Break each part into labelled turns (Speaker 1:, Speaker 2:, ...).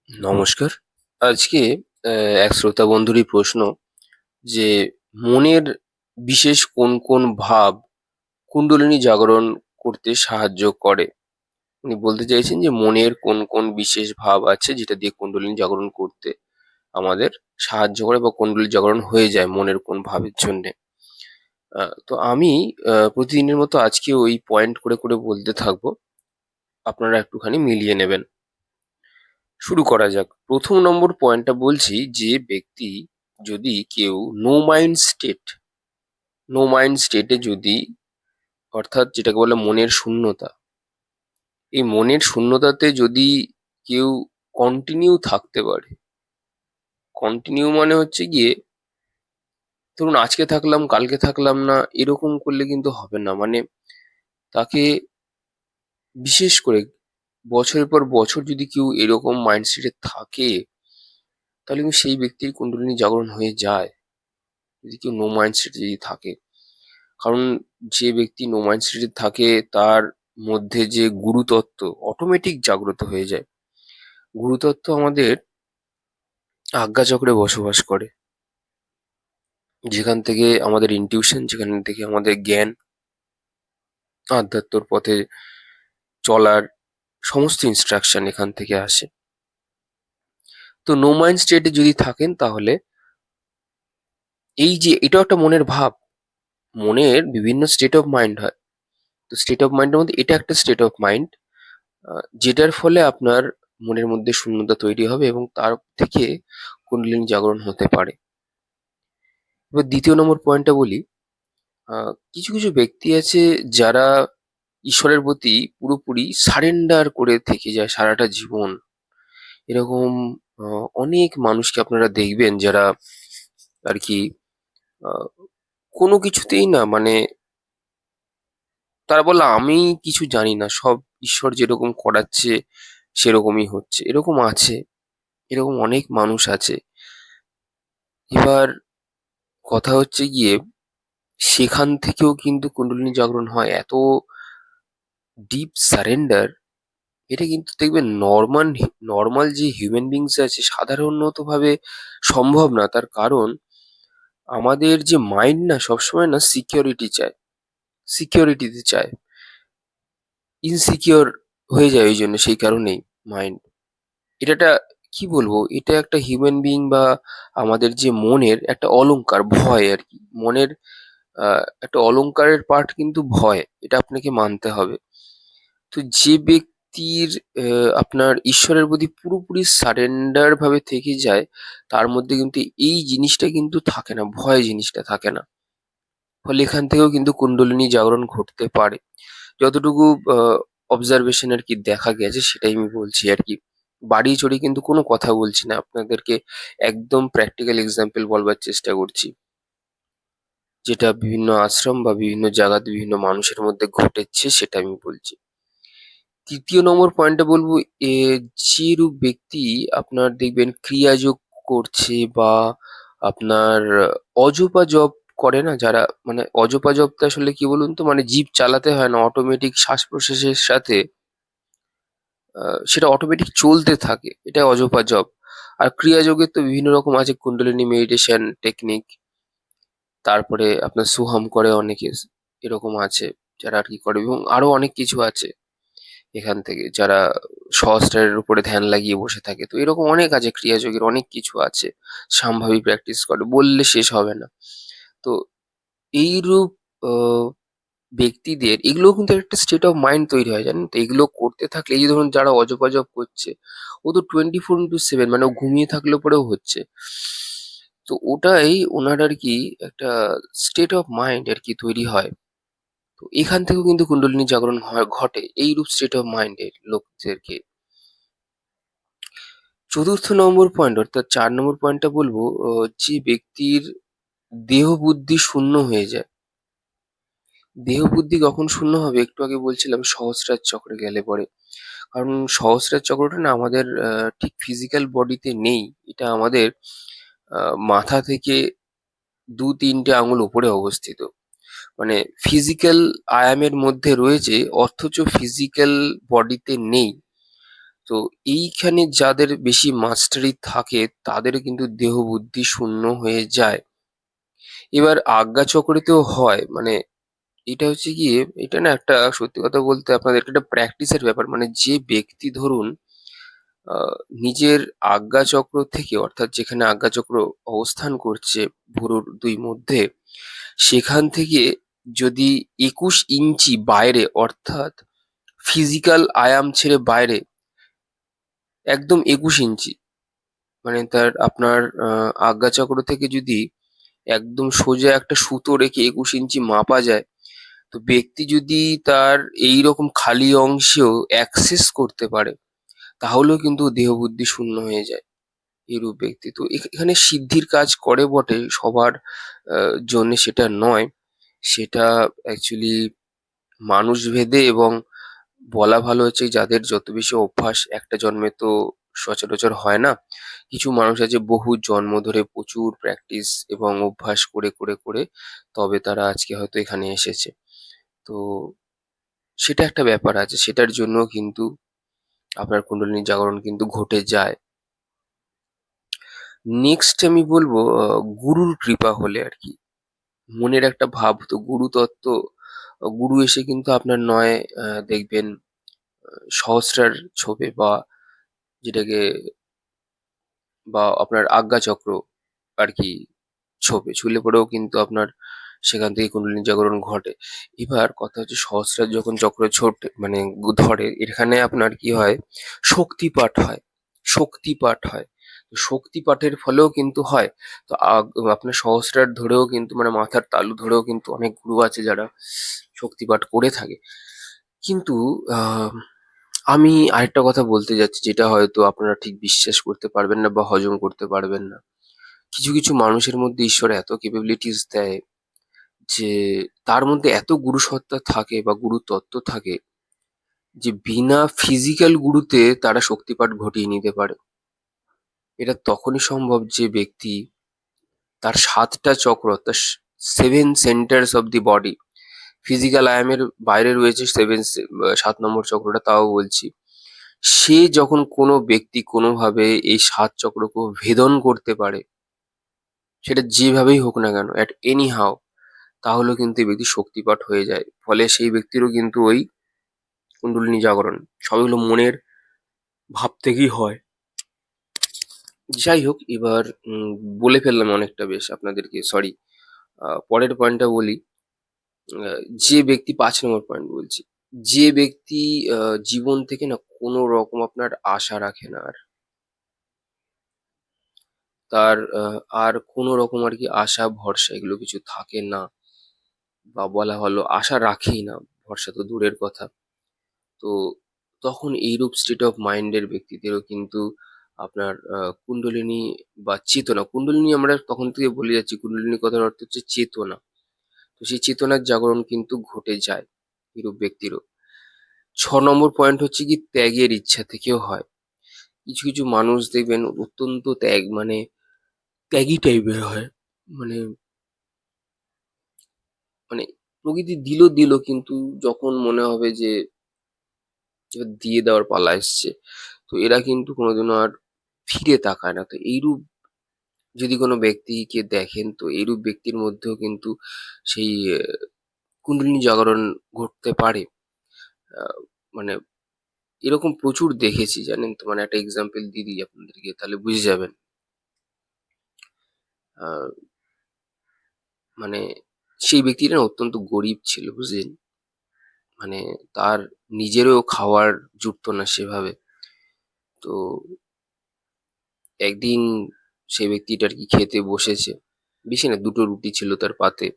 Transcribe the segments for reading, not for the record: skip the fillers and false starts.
Speaker 1: নমস্কার। আজকে এক শ্রোতা বন্ধুরই প্রশ্ন যে, মনের বিশেষ কোন, কোন ভাব কুণ্ডলিনী জাগরণ করতে সাহায্য করে? উনি বলতে চাইছেন যে, মনের কোন, কোন বিশেষ ভাব আছে যেটা দিয়ে কুণ্ডলিনী জাগরণ করতে আমাদের সাহায্য করে বা কুণ্ডলী জাগরণ হয়ে যায় মনের কোন ভাবের জন্যে? তো আমি প্রতিদিনের মতো আজকেও ওই পয়েন্ট করে, করে বলতে থাকবো। আপনারা একটুখানি মিলিয়ে নেবেন। শুরু করা যাক। ১ম নম্বর পয়েন্টটা বলছি যে ব্যক্তি যদি কেউ নো মাইন্ড স্টেটে যদি অর্থাৎ যেটাকে বলে মনের শূন্যতা। এই মনের শূন্যতাতে যদি কেউ কন্টিনিউ থাকতে পারে। কন্টিনিউ মানে হচ্ছে গিয়ে ধরুন আজকে থাকলাম, কালকে থাকলাম না এরকম করলে কিন্তু হবে না। মানে তাকে বিশেষ করে বছরের পর বছর যদি কেউ এরকম মাইন্ডসেটে থাকে তাহলে কিন্তু সেই ব্যক্তির কুণ্ডলিনী জাগরণ হয়ে যায়। যদি কেউ নো মাইন্ডসেটে যদি থাকে। কারণ যে ব্যক্তি নো মাইন্ডসেটে থাকে তার মধ্যে যে গুরুতত্ত্ব অটোমেটিক জাগ্রত হয়ে যায়। গুরুতত্ত্ব আমাদের আজ্ঞাচক্রে বসবাস করে। যেখান থেকে আমাদের ইনটিউশন, যেখান থেকে আমাদের জ্ঞান, আধ্যাত্মর পথে চলার সমস্ত ইনস্ট্রাকশন এখান থেকে আসে। তো নো মাইন্ড স্টেটে যদি থাকেন তাহলে এই যে এটাও একটা মনের ভাব। মনের বিভিন্ন স্টেট অফ মাইন্ড হয়। তো স্টেট অফ মাইন্ডের মধ্যে এটা একটা স্টেট অফ মাইন্ড যেটার ফলে আপনার মনের মধ্যে শূন্যতা তৈরি হবে এবং তার থেকে কুণ্ডলিনী জাগরণ হতে পারে। এবার ২য় নম্বর পয়েন্টটা বলি, কিছু, কিছু ব্যক্তি আছে যারা ঈশ্বরের প্রতি পুরোপুরি সারেন্ডার করে থেকে যায় সারাটা জীবন। এরকম অনেক মানুষকে আপনারা দেখবেন যারা আরকি আ কোনো কিছুতেই না মানে তারা বলল, "আমি কিছু জানি না। সব ঈশ্বর যেরকম করাচ্ছে সেরকমই হচ্ছে।" এরকম আছে। এরকম অনেক মানুষ আছে। এবার কথা হচ্ছে গিয়ে সেখান থেকেও কিন্তু কুণ্ডলিনী জাগরণ হয়। এত ডিপ সারেন্ডার এটা কিন্তু দেখবেন নরমাল যে হিউম্যান বিংস আছে সাধারণতভাবে সম্ভব না। তার কারণ আমাদের যে মাইন্ড না সবসময় না সিকিউরিটি চায়। সিকিউরিটিতে চায়। ইনসিকিউর হয়ে যায় ওইজন্য সেই কারণেই মাইন্ড। এটা একটা কি বলবো? এটা একটা হিউম্যান বিইং বা আমাদের যে মনের একটা অলংকার, ভয় আরকি। মনের একটা অলংকারের পার্ট কিন্তু ভয়। এটা আপনাকে মানতে হবে। তো যে ব্যক্তির আপনার ঈশ্বরের প্রতি পুরোপুরি সারেন্ডার ভাবে থেকে যায়, তার মধ্যে কিন্তু এই জিনিসটা কিন্তু থাকে না, ভয় জিনিসটা থাকে না। ফলে এখান থেকেও কিন্তু কুণ্ডলিনী জাগরণ ঘটতে পারে। যতটুকু আ অবজারভেশন আরকি দেখা গেছে সেটাই আমি বলছি আরকি। বাড়িয়ে চড়িয়ে কিন্তু কোনো কথা বলছি না। আপনাদেরকে একদম প্র্যাকটিক্যাল এক্সাম্পল বলবার চেষ্টা করছি। যেটা বিভিন্ন আশ্রম বা বিভিন্ন জায়গাতে বিভিন্ন মানুষের মধ্যে ঘটেছে সেটা আমি বলছি। ৩য় নম্বর পয়েন্টটা বলবো যেরূপ ব্যক্তি আপনার দেখবেন ক্রিয়াযোগ করছে বা আপনার অজপা জপ করে না যারা মানে অজপা জপটা আসলে কি বলুন তো? মানে জিভ চালাতে হয় না অটোমেটিক শ্বাস-প্রশ্বাসের সাথে আ সেটা অটোমেটিক চলতে থাকে। এটা অজপা জপ। আর ক্রিয়াযোগের তো বিভিন্ন রকম আছে কুন্ডলিনী মেডিটেশন টেকনিক। তারপরে আপনার সোহাম করে অনেকে এরকম আছে যারা আরকি করে এবং আরো অনেক কিছু আছে। এখান থেকে যারা সহস্রারের উপরে ধ্যান লাগিয়ে বসে থাকে। তো এরকম অনেক আছে ক্রিয়াযোগের অনেক কিছু আছে। সামভাবী প্র্যাকটিস করে। বললে শেষ হবে না। তো এইরূপ অ ব্যক্তিদের এগুলোও কিন্তু একটা স্টেট অফ মাইন্ড তৈরি হয় জানেন তো? এগুলো করতে থাকলে এই যে ধরুন যারা অজপা জপ করছে, ও তো 24/7 মানে ও ঘুমিয়ে থাকলেও পরেও হচ্ছে। তো ওটাই ওনার আরকি একটা স্টেট অফ মাইন্ড আরকি তৈরি হয়। তো এখান থেকেও কিন্তু কুণ্ডলিনী জাগরণ ঘটে এইরূপ স্টেট অফ মাইন্ডের লোকদেরকে। ৪র্থ নম্বর পয়েন্ট অর্থাৎ ৪ নম্বর পয়েন্টটা বলবো যে ব্যক্তির দেহ বুদ্ধি শূন্য হয়ে যায়। দেহ বুদ্ধি কখন শূন্য হবে? একটু আগে বলছিলাম সহস্রার চক্রে গেলে পরে। কারণ সহস্রার চক্রটা না আমাদের ঠিক ফিজিক্যাল বডিতে নেই। এটা আমাদের আ মাথা থেকে ২-৩ টে আঙুল উপরে অবস্থিত। মানে ফিজিক্যাল আয়ামের মধ্যে রয়েছে অথচ ফিজিক্যাল বডিতে নেই। তো এইখানে যাদের বেশি মাস্টারি থাকে তাদের কিন্তু দেহ বুদ্ধি শূন্য হয়ে যায়। এবার আজ্ঞাচক্রেতেও হয়, মানে এটা হচ্ছে গিয়ে, এটা না একটা সত্যি কথা বলতে আপনাদের একটা প্র্যাকটিসের ব্যাপার। মানে যে ব্যক্তি ধরুন নিজের আজ্ঞাচক্র থেকে, অর্থাৎ যেখানে আজ্ঞাচক্র অবস্থান করছে ভুরুর ২ মধ্যে, সেখান থেকে যদি ২১ ইঞ্চি বাইরে, অর্থাৎ ফিজিক্যাল আয়াম ছেড়ে বাইরে একদম ২১ ইঞ্চি, মানে তার আপনার আজ্ঞাচক্র থেকে যদি একদম সোজা একটা সুতো রেখে ২১ ইঞ্চি মাপা যায়, তো ব্যক্তি যদি তার এইরকম খালি অংশেও অ্যাক্সেস করতে পারে, তাহলেও কিন্তু দেহবুদ্ধি শূন্য হয়ে যায় এরূপ ব্যক্তি। তো এখানে সিদ্ধির কাজ করে বটে, সবার জন্যে সেটা নয়। সেটা অ্যাকচুয়ালি মানুষভেদে, এবং বলা ভালো হচ্ছে যাদের যত বেশি অভ্যাস, একটা জন্মে তো সচরাচর হয় না। কিছু মানুষ আছে বহু জন্ম ধরে প্রচুর প্র্যাকটিস এবং অভ্যাস করে করে করে তবে তারা আজকে হয়তো এখানে এসেছে। তো সেটা একটা ব্যাপার আছে, সেটার জন্য কিন্তু আপনার কুণ্ডলিনী জাগরণ কিন্তু ঘটে যায়। নেক্সট আমি বলবো গুরুর কৃপা হলে আর কি, মনের একটা ভাব, তো গুরু তত্ত্ব, গুরু এসে কিন্তু আপনার নয় দেখবেন সহস্রার ছোবে, বা যেটাকে, বা আপনার আজ্ঞাচক্র আর কি ছোবে, ছুলে পরেও কিন্তু আপনার সেখান থেকে কুণ্ডলিনী জাগরণ ঘটে। এবার কথা হচ্ছে সহস্রার যখন চক্র ছোটে, মানে ধরে, এখানে আপনার কি হয়, শক্তিপাঠ হয়, শক্তিপাঠ হয়। তো শক্তিপাঠের ফলেও কিন্তু হয়। তো আপনার সহস্রার ধরেও কিন্তু, মানে মাথার তালু ধরেও কিন্তু অনেক গুরু আছে যারা শক্তিপাঠ করে থাকে। কিন্তু আহ আমি আরেকটা কথা বলতে যাচ্ছি, যেটা হয়তো আপনারা ঠিক বিশ্বাস করতে পারবেন না বা হজম করতে পারবেন না। কিছু কিছু মানুষের মধ্যে ঈশ্বর এত ক্যাপাবিলিটিস দেয় যে তার মধ্যে এত গুরুসত্তা থাকে বা গুরুতত্ত্ব থাকে, যে বিনা ফিজিক্যাল গুরুতে তারা শক্তিপাঠ ঘটিয়ে নিতে পারে। এটা তখনই সম্ভব যে ব্যক্তি তার ৭টা চক্র, অর্থাৎ 7 centres of the body, physical আয়ামের বাইরে রয়েছে ৭ নম্বর চক্রটা, তাও বলছি। সে যখন কোনো ব্যক্তি কোনোভাবে এই ৭ চক্রকে ভেদন করতে পারে, সেটা যেভাবেই হোক না কেন, অ্যাট এনি হাউ, তাহলেও কিন্তু এই ব্যক্তির শক্তিপাঠ হয়ে যায়। ফলে সেই ব্যক্তিরও কিন্তু ওই কুণ্ডলিনী জাগরণ, সবগুলো মনের ভাব থেকেই হয়। যাই হোক, এবার বলে ফেললাম অনেকটা বেশ আপনাদেরকে, সরি। পরের পয়েন্টটা বলি। যে ব্যক্তি ৫ নম্বর পয়েন্ট বলছি। যে ব্যক্তি জীবন থেকে না কোনো রকম আপনার আশা রাখে না আর। তার আর কোনো রকম আরকি আশা ভরসা এগুলো কিছু থাকে না, বা বলা ভালো আশা রাখেই না, ভরসা তো দূরের কথা। তো তখন এইরূপ স্টেট অফ মাইন্ডের ব্যক্তিদেরও কিন্তু আপনার কুণ্ডলিনী বা চেতনা, কুণ্ডলিনী আমরা তখন থেকে বলে যাচ্ছি, কুণ্ডলিনী কথার অর্থ হচ্ছে চেতনা। তো সেই চেতনার জাগরণ কিন্তু ঘটে যায় এরূপ ব্যক্তিরও। ৬ নম্বর পয়েন্ট হচ্ছে কি, ত্যাগের ইচ্ছা থেকেও হয়। কিছু কিছু মানুষ দেখবেন অত্যন্ত ত্যাগ, মানে ত্যাগী টাইপের হয়। মানে মানে প্রকৃতি দিল দিল, কিন্তু যখন মনে হবে যে এবার দিয়ে দেওয়ার পালা এসছে, তো এরা কিন্তু কোনোদিনও আর ফিরে তাকায় না। তো এইরূপ যদি কোনো ব্যক্তিকে দেখেন, তো এইরূপ ব্যক্তির মধ্যেও কিন্তু সেই কুণ্ডলিনী জাগরণ ঘটতে পারে। আহ, মানে এরকম প্রচুর দেখেছি, জানেন তো। মানে একটা এক্সাম্পল দিয়ে দিই আপনাদেরকে, তাহলে বুঝে যাবেন। আহ, মানে সেই ব্যক্তিটা না অত্যন্ত গরিব ছিল, বুঝলেন। মানে তার নিজেরও খাওয়ার জুটতো না সেভাবে। তো একদিন সেই ব্যক্তিটা আর কি খেতে বসেছে, বেশি না, ২টো রুটি ছিল তার পাতে,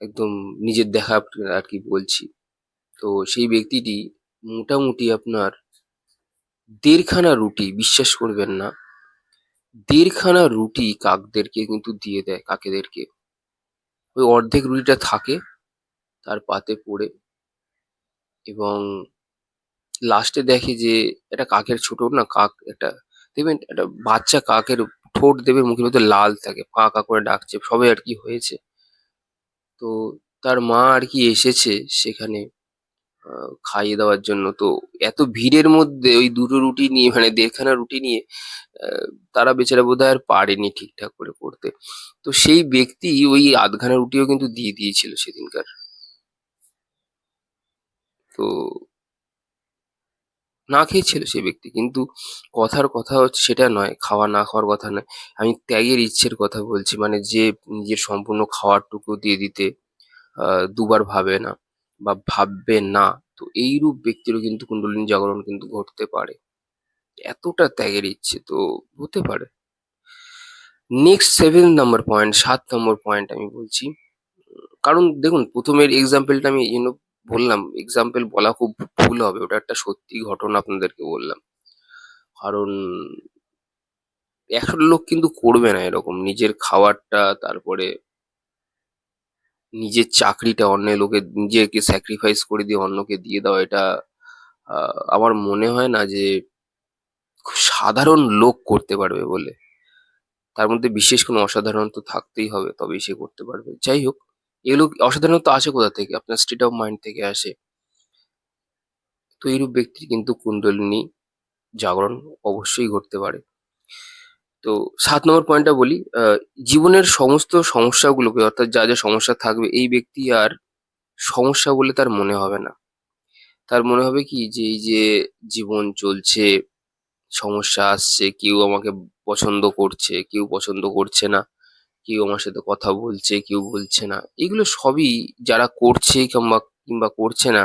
Speaker 1: একদম নিজের দেখা আর কি বলছি। তো সেই ব্যক্তিটি মোটামুটি আপনার ১.৫ খানা রুটি, বিশ্বাস করবেন না, ১.৫ খানা রুটি কাকদেরকে কিন্তু দিয়ে দেয়, কাকেদেরকে। ওই অর্ধেক রুটিটা থাকে তার পাতে পড়ে, এবং লাস্টে দেখে যে একটা কাকের, ছোট না কাক একটা, দেখবেন একটা বাচ্চা কাকের ঠোঁট দেখবে মুখের ভেতর লাল থাকে, কা কা করে ডাকছে, সবে আর কি হয়েছে। তো তার মা আর কি এসেছে সেখানে, খাইয়ে দেওয়ার জন্য। তো এত ভিড়ের মধ্যে ওই ২ টো রুটি নিয়ে মানে ১.৫ খানা রুটি নিয়ে আ তারা বেচারা বোধহয় আর পারেনি ঠিকঠাক করে করতে। তো সেই ব্যক্তি ওই আধখানা রুটিও কিন্তু দিয়ে দিয়েছিল সেদিনকার। তো না খেয়ে ছিল সেই ব্যক্তি। কিন্তু কথার কথা হচ্ছে সেটা নয়, খাওয়া না খাওয়ার কথা নয়। আমি ত্যাগের ইচ্ছের কথা বলছি। মানে যে নিজের সম্পূর্ণ খাওয়ারটুকু দিয়ে দিতে ২ বার ভাবে না বা ভাববে না। তো এইরূপ ব্যক্তিরও কিন্তু কুণ্ডলিনী জাগরণ কিন্তু ঘটতে পারে। এতটা ত্যাগের ইচ্ছে তো হতে পারে। নেক্সট 7 নাম্বার পয়েন্ট, ৭ নম্বর পয়েন্ট আমি বলছি। কারণ দেখুন ১ম এর এক্সাম্পলটা আমি এইজন্য বললাম, এক্সাম্পল বলা খুব ভুল হবে। ওটা একটা সত্যি ঘটনা আপনাদেরকে বললাম। কারণ ১০০ লোক কিন্তু করবে না এরকম। নিজের খাওয়ারটা, তারপরে নিজের চাকরিটা অন্যের লোকে নিজেকে স্যাক্রিফাইস করে দিয়ে অন্যকে দিয়ে দেওয়া, এটা আমার মনে হয় না যে খুব সাধারণ লোক করতে পারবে বলে। তার মধ্যে বিশেষ কোনো অসাধারণত্ব থাকতেই হবে, তবেই সে করতে পারবে। যাই হোক, এগুলো অসাধারণত্ব আসে কোথা থেকে? আপনার স্টেট অফ মাইন্ড থেকে আসে। তো এইরূপ ব্যক্তির কিন্তু কুণ্ডলিনী জাগরণ অবশ্যই ঘটতে পারে। তো ৭ নম্বর পয়েন্টটা বলি। জীবনের সমস্ত সমস্যাগুলোকে, অর্থাৎ যা, যা সমস্যা থাকবে, এই ব্যক্তি আর সমস্যা বলে তার মনে হবে না। তার মনে হবে কি যে এই যে জীবন চলছে, সমস্যা আসছে, কেউ আমাকে পছন্দ করছে, কেউ পছন্দ করছে না, কেউ আমার সাথে কথা বলছে, কেউ বলছে না। এগুলো সবই যারা করছে কিংবা করছে না,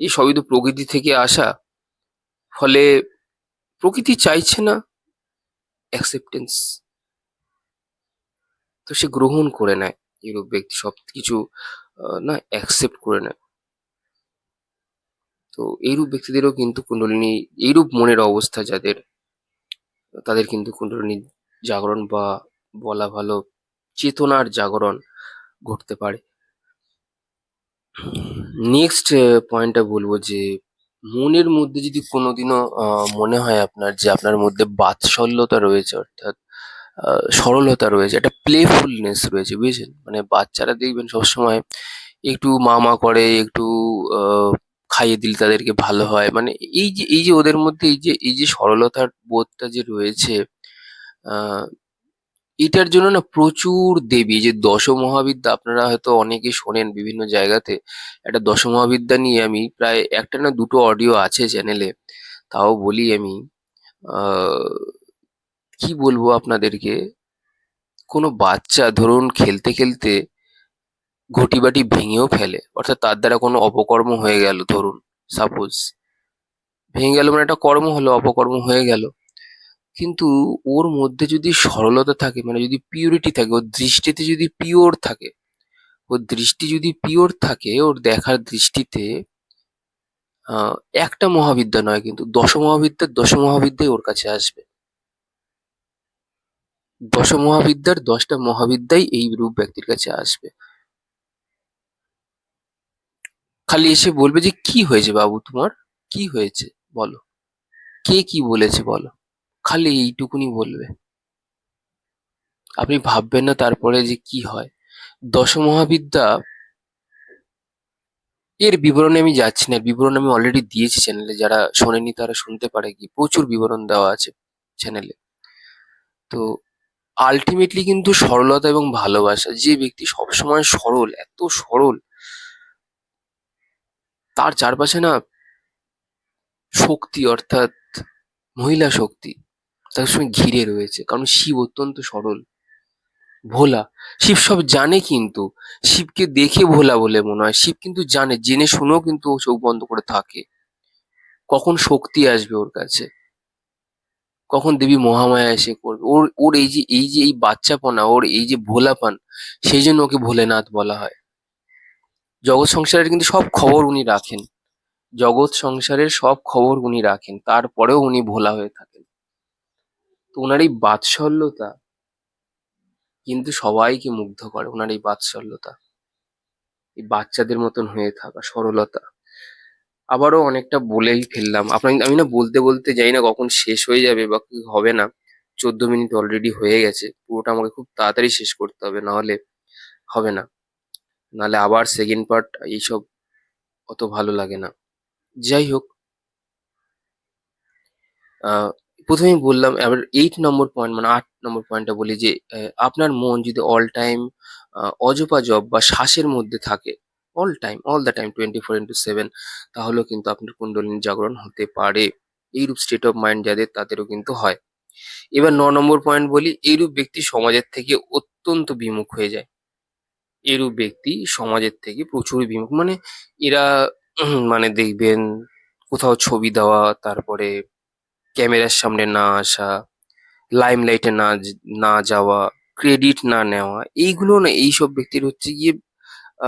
Speaker 1: এই সবই তো প্রকৃতি থেকে আসা। ফলে প্রকৃতি চাইছে না অ্যাকসেপ্টেন্স। তো সে গ্রহণ করে নেয়। এরূপ ব্যক্তি সবকিছু না অ্যাকসেপ্ট করে নেয়। তো এইরূপ ব্যক্তিদেরও কিন্তু কুণ্ডলিনী, এইরূপ মনের অবস্থা যাদের, তাদের কিন্তু কুণ্ডলিনী জাগরণ বা বলা ভালো চেতনার জাগরণ ঘটতে পারে। নেক্সট পয়েন্টটা বলবো যে মনের মধ্যে যদি কোনোদিনও মনে হয় আপনার যে আপনার মধ্যে বাৎসল্যতা রয়েছে, অর্থাৎ সরলতা রয়েছে, একটা প্লেফুলনেস রয়েছে, বুঝেছেন? মানে বাচ্চারা দেখবেন সবসময় একটু মা করে, একটু খাইয়ে দিলে তাদেরকে ভালো হয়। মানে এই যে ওদের মধ্যে এই যে সরলতার বোধটা যে রয়েছে, আ এটার জন্য না প্রচুর দেবী, এই যে দশমহাবিদ্যা আপনারা হয়তো অনেকে শোনেন বিভিন্ন জায়গাতে। একটা দশমহাবিদ্যা নিয়ে আমি প্রায় ১ টা না ২ টো অডিও আছে চ্যানেলে। তাও বলি আমি, আ কি বলবো আপনাদেরকে, কোনো বাচ্চা ধরুন খেলতে ঘটিবাটি ভেঙেও ফেলে। অর্থাৎ তার দ্বারা কোনো অপকর্ম হয়ে গেল ধরুন, সাপোজ ভেঙে গেল মানে একটা কর্ম হলো, অপকর্ম হয়ে গেল। কিন্তু ওর মধ্যে যদি সরলতা থাকে, মানে যদি পিউরিটি থাকে, ওর দৃষ্টিতে যদি পিওর থাকে, ওর দৃষ্টি যদি পিওর থাকে, ওর দেখার দৃষ্টিতে একটা মহাবিদ্যা নয় কিন্তু দশমহাবিদ্যাই ওর কাছে আসবে। দশমহাবিদ্যার ১০টা মহাবিদ্যাই এই রূপ ব্যক্তির কাছে আসবে। খালি এসে বলবে যে, "কি হয়েছে বাবু তোমার? কি হয়েছে? বলো। কে কি বলেছে বলো?" খালি এইটুকুনি বলবে। আপনি ভাববেন না তারপরে যে কি হয়। দশমহাবিদ্যা এর বিবরণে আমি যাচ্ছি না। এর বিবরণ আমি অলরেডি দিয়েছি চ্যানেলে। যারা শোনেনি তারা শুনতে পারে গিয়ে। প্রচুর বিবরণ দেওয়া আছে চ্যানেলে। তো আল্টিমেটলি কিন্তু সরলতা এবং ভালোবাসা। যে ব্যক্তি সবসময় সরল, এত সরল, তার চারপাশে না শক্তি, অর্থাৎ মহিলা শক্তি তাকে সবসময় ঘিরে রয়েছে। কারণ শিব অত্যন্ত সরল, ভোলা। শিব সব জানে কিন্তু। শিবকে দেখে ভোলা বলে মনে হয়। শিব কিন্তু জানে, জেনে শুনেও কিন্তু ও চোখ বন্ধ করে থাকে। কখন শক্তি আসবে ওর কাছে, কখন দেবী মহামায়া এসে করবে। ওর ওর এই যে এই বাচ্চাপনা, ওর এই যে ভোলাপান, সেই জন্য ওকে ভোলেনাথ বলা হয়। জগৎ সংসারের কিন্তু সব খবর উনি রাখেন। জগৎ সংসারের সব খবর উনি রাখেন। তারপরেও উনি ভোলা হয়ে থাকেন। তো উনার এই বাৎসল্যতা কিন্তু সবাইকে মুগ্ধ করে। উনার এই বাৎসল্যতা, এই বাচ্চাদের মতন হয়ে থাকা, সরলতা। আবারও অনেকটা বলেই ফেললাম। আমি না বলতে জানি না কখন শেষ হয়ে যাবে বা কি হবে না। ১৪ মিনিট অলরেডি হয়ে গেছে। পুরোটা আমাকে খুব তাড়াতাড়ি শেষ করতে হবে, নাহলে হবে না। নাহলে আবার সেকেন্ড পার্ট এইসব অত ভালো লাগে না। যাই হোক, আ ১ম এই বললাম, এবার ৮ নম্বর পয়েন্ট মানে ৮ নম্বর পয়েন্টটা বলি যে, আপনার মন যদি অল টাইম অজপাজপ বা শ্বাসের মধ্যে থাকে, all time, all the time 24/7, তাহলেও কিন্তু আপনার কুণ্ডলিনী জাগরণ হতে পারে। এইরূপ স্টেট অফ মাইন্ড যাদের, তাদেরও কিন্তু হয়। এবার ৯ নম্বর পয়েন্ট বলি, এইরূপ ব্যক্তি সমাজের থেকে অত্যন্ত বিমুখ হয়ে যায়। এরূপ ব্যক্তি সমাজের থেকে প্রচুর বিমুখ। মানে এরা মানে দেখবেন কোথাও ছবি দেওয়া, তারপরে ক্যামেরার সামনে না আসা, লাইমলাইটে না যাওয়া, ক্রেডিট না নেওয়া, এইগুলো না এইসব ব্যক্তির হচ্ছে গিয়ে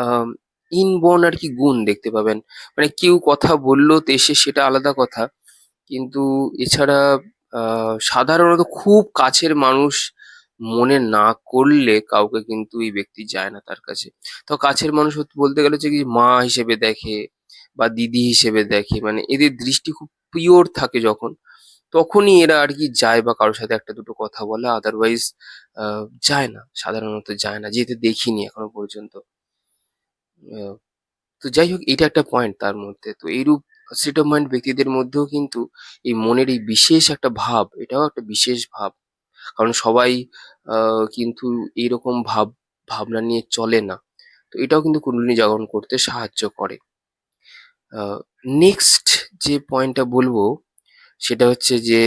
Speaker 1: আম ইনবর্ন আরকি গুণ দেখতে পাবেন। মানে কেউ কথা বলল তো এসে সেটা আলাদা কথা। কিন্তু এছাড়া আ সাধারণত খুব কাছের মানুষ মনে না করলে কাউকে কিন্তু এই ব্যক্তি যায় না তার কাছে। তো কাছের মানুষ বলতে গেলে হচ্ছে কি, মা হিসেবে দেখে বা দিদি হিসেবে দেখে। মানে এদের দৃষ্টি খুব পিওর থাকে যখন, তখনই এরা আরকি যায় বা কারো সাথে একটা দুটো কথা বলে। আদারওয়াইজ আ যায় না। সাধারণত যায় না। যেতে দেখিনি এখনো পর্যন্ত। আ তো যাই হোক, এটা একটা পয়েন্ট তার মধ্যে। তো এইরূপ স্টেট অফ মাইন্ড ব্যক্তিদের মধ্যেও কিন্তু এই মনের এই বিশেষ একটা ভাব, এটাও একটা বিশেষ ভাব। কারণ সবাই আ কিন্তু এইরকম ভাবনা নিয়ে চলে না। তো এটাও কিন্তু কুণ্ডলিনী জাগরণ করতে সাহায্য করে। আ নেক্সট যে পয়েন্টটা বলবো, সেটা হচ্ছে যে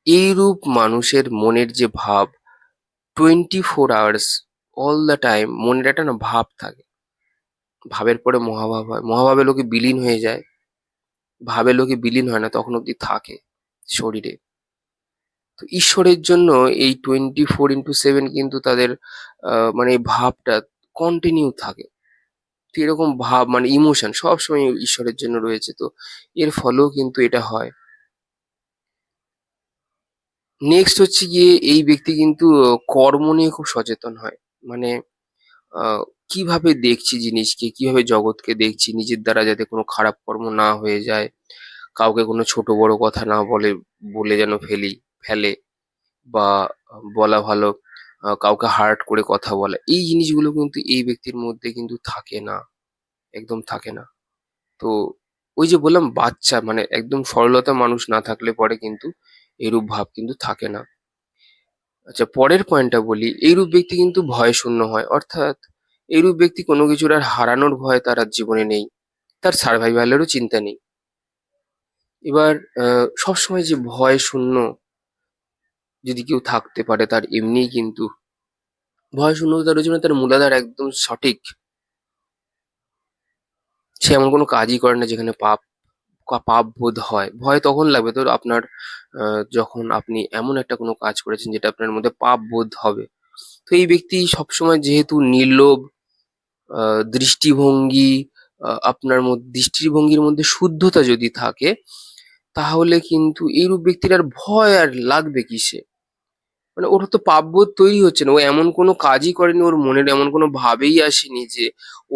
Speaker 1: এইরূপ মানুষের মনের যে ভাব, 24 আওয়ার্স অল দ্যা টাইম মনের একটা না ভাব থাকে। ভাবের পরে মহাভাব হয়। মহাভাবে লোকে বিলীন হয়ে যায়। ভাবে লোকে বিলীন হয় না, তখন অব্দি থাকে শরীরে। তো ঈশ্বরের জন্য এই 24/7 কিন্তু তাদের মানে এই ভাবটা কন্টিনিউ থাকে। তো এরকম ভাব মানে ইমোশন সবসময় ঈশ্বরের জন্য রয়েছে। তো এর ফলেও কিন্তু এটা হয়। নেক্সট হচ্ছে গিয়ে এই ব্যক্তি কিন্তু কর্ম নিয়ে খুব সচেতন হয়। মানে আ কিভাবে দেখছি জিনিসকে, কিভাবে জগৎকে দেখছি, নিজের দ্বারা যাতে কোনো খারাপ কর্ম না হয়ে যায়, কাউকে কোনো ছোট বড় কথা না বলে যেন ফেলে, বা বলা ভালো, কাউকে হার্ট করে কথা বলা। এই জিনিসগুলো কিন্তু এই ব্যক্তির মধ্যে কিন্তু থাকে না, একদম থাকে না। তো ওই যে বললাম, বাচ্চা মানে একদম সরলতা মানুষ না থাকলে পরে কিন্তু এরূপ ভাব কিন্তু থাকে না। আচ্ছা, পরের পয়েন্টটা বলি, এইরূপ ব্যক্তি কিন্তু ভয়শূন্য হয়। অর্থাৎ এইরূপ ব্যক্তি কোনো কিছুর আর হারানোর ভয় তার আর জীবনে নেই। তার সারভাইভাল এরও চিন্তা নেই। এবার সবসময় যে ভয় শূন্য যদি কেউ থাকতে পারে, তার এমনিই কিন্তু ভয় শূন্যতার জন্য তার মূলাধার একদম সঠিক। সে এমন কোনো কাজই করে না যেখানে পাপ বোধ হয়। ভয় তখন লাগবে তোর আপনার যখন আপনি এমন একটা কোনো কাজ করেছেন যেটা আপনার মধ্যে পাপ বোধ হবে। তো এই ব্যক্তি সবসময় যেহেতু নির্লোভ, আ দৃষ্টিভঙ্গি, দৃষ্টিভঙ্গির মধ্যে শুদ্ধতা যদি থাকে, তাহলে কিন্তু এইরূপ ব্যক্তির আর ভয় আর লাগবে কিসে? মানে ওর তো পাপবোধ তৈরি হচ্ছে না। ও এমন কোনো কাজই করেনি, ওর মনের এমন কোনো ভাবেই আসেনি যে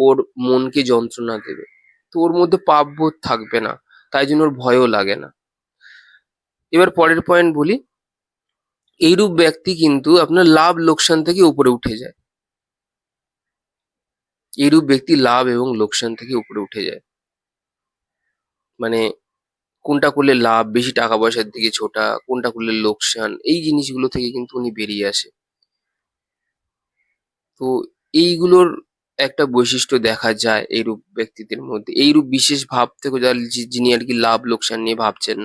Speaker 1: ওর মনকে যন্ত্রণা দেবে। তো ওর মধ্যে পাপবোধ থাকবে না। তাই জন্য ওর ভয়ও লাগে না। এবার পরের পয়েন্ট বলি, এইরূপ ব্যক্তি কিন্তু আপনার লাভ লোকসান থেকে উপরে উঠে যায়। এইরূপ ব্যক্তি লাভ এবং লোকসান থেকে উপরে উঠে যায়। মানে কোনটা করলে লাভ, বেশি টাকা পয়সার দিকে ছোটা, কোনটা করলে লোকসান, এই জিনিসগুলো থেকে কিন্তু উনি বেরিয়ে আসে। তো এইগুলোর একটা বৈশিষ্ট্য দেখা যায় এইরূপ ব্যক্তিদের মধ্যে। এইরূপ বিশেষ ভাব থেকেও যিনি আরকি লাভ লোকসান নিয়ে ভাবছেন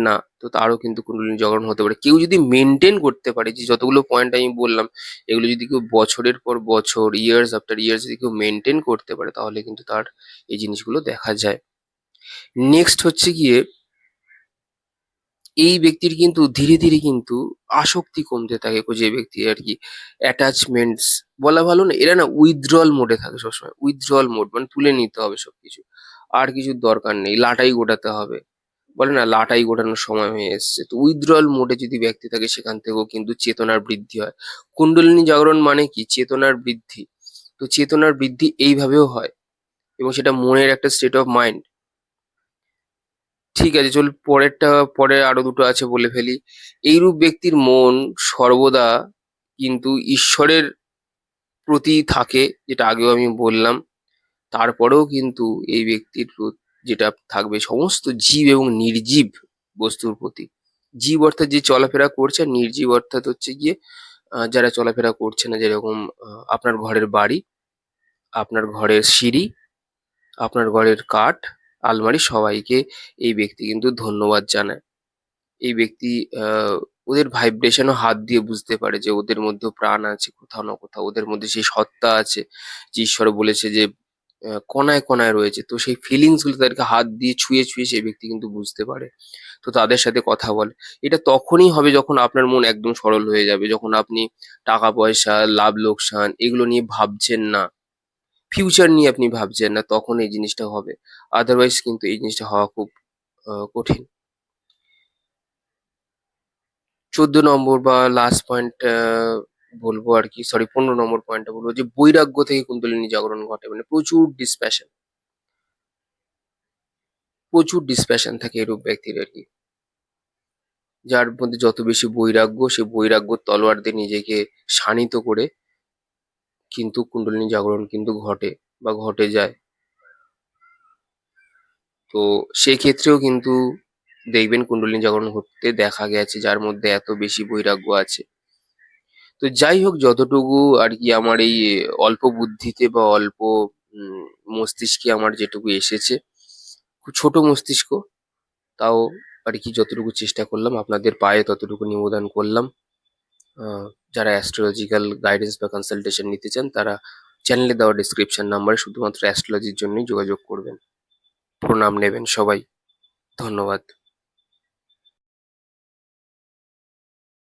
Speaker 1: না, তো তারও কিন্তু কুণ্ডলিনী জাগরণ হতে পারে। কেউ যদি মেইনটেইন করতে পারে, যে যতগুলো পয়েন্ট আমি বললাম, এগুলো যদি কেউ বছরের পর বছর, ইয়ার্স আফটার ইয়ার্স যদি কেউ মেইনটেইন করতে পারে, তাহলে কিন্তু তার এই জিনিসগুলো দেখা যায়। নেক্সট হচ্ছে গিয়ে এই ব্যক্তির কিন্তু ধীরে, ধীরে কিন্তু আসক্তি কমতে থাকে। যে ব্যক্তি আরকি attachments বলা ভালো না, এরা না withdrawal mode এ থাকে সবসময়। withdrawal mode মানে তুলে নিতে হবে সবকিছু। আর কিছুর দরকার নেই। লাটাই গোটাতে হবে। বলে না, লাটাই গোটানোর সময় হয়ে এসছে। তো withdrawal mode এ যদি ব্যক্তি থাকে, সেখান থেকেও কিন্তু চেতনার বৃদ্ধি হয়। কুণ্ডলিনী জাগরণ মানে কি? চেতনার বৃদ্ধি। তো চেতনার বৃদ্ধি এইভাবেও হয়, এবং সেটা মনের একটা state of mind। ঠিক আছে, চল পরে আরো দুটো আছে বলে ফেলি। এইরূপ ব্যক্তির মন সর্বদা কিন্তু ঈশ্বরের প্রতি থাকে, যেটা আগেও আমি বললাম। তারপরেও কিন্তু এই ব্যক্তির যেটা থাকবে সমস্ত জীব এবং নির্জীব বস্তুর প্রতি। জীব অর্থাৎ যে চলাফেরা করছে, আর নির্জীব অর্থাৎ হচ্ছে গিয়ে যারা চলাফেরা করছে না, যেরকম আপনার ঘরের বাড়ি, আপনার ঘরের সিঁড়ি, আপনার ঘরের কাঠ, আলমারি, সবাইকে এই ব্যক্তি কিন্তু ধন্যবাদ জানায়। এই ব্যক্তি ওদের ভাইব্রেশনও হাত দিয়ে বুঝতে পারে যে ওদের মধ্যেও প্রাণ আছে কোথাও না কোথাও, ওদের মধ্যে সেই সত্তা আছে যে ঈশ্বর বলেছে যে কণায় কণায় রয়েছে। তো সেই ফিলিংস গুলো তাদেরকে হাত দিয়ে ছুঁয়ে ছুঁয়ে সেই ব্যক্তি কিন্তু বুঝতে পারে। তো তাদের সাথে কথা বলে। এটা তখনই হবে যখন আপনার মন একদম সরল হয়ে যাবে, যখন আপনি টাকা পয়সা, লাভ লোকসান এগুলো নিয়ে ভাবছেন না, ফিউচার নিয়ে আপনি ভাবছেন না, তখন এই জিনিসটা হবে। আদারওয়াইজ কিন্তু এই জিনিসটা হওয়া খুব কঠিন। 14 নম্বর বা লাস্ট পয়েন্ট বলবো আর কি, সরি 15 নম্বর পয়েন্টটা বলবো যে বৈরাগ্য থেকে কুণ্ডলিনী জাগরণ ঘটে। মানে প্রচুর ডিসপ্যাশন থাকে এরূপ ব্যক্তির আর কি, যার মধ্যে যত বেশি বৈরাগ্য, সে বৈরাগ্যর তলোয়ার দিয়ে নিজেকে শানিত করে কিন্তু কুণ্ডলিনী জাগরণ কিন্তু ঘটে বা ঘটে যায়। তো সেক্ষেত্রেও কিন্তু দেখবেন কুণ্ডলিনী জাগরণ ঘটতে দেখা গেছে যার মধ্যে এত বেশি বৈরাগ্য আছে। তো যাই হোক, যতটুকু আর কি আমার এই অল্প বুদ্ধিতে বা অল্প উম, মস্তিষ্কে আমার যেটুকু এসেছে, খুব ছোট মস্তিষ্ক, তাও আর কি যতটুকু চেষ্টা করলাম আপনাদের পায়ে ততটুকু নিবেদন করলাম। আহ, যারা অ্যাস্ট্রোলজিক্যাল গাইডেন্স বা কনসালটেশন নিতে চান তারা চ্যানেলে দেওয়া ডিসক্রিপশন নাম্বারে শুধুমাত্র অ্যাস্ট্রোলজির জন্যই যোগাযোগ করবেন। প্রণাম নেবেন সবাই। ধন্যবাদ।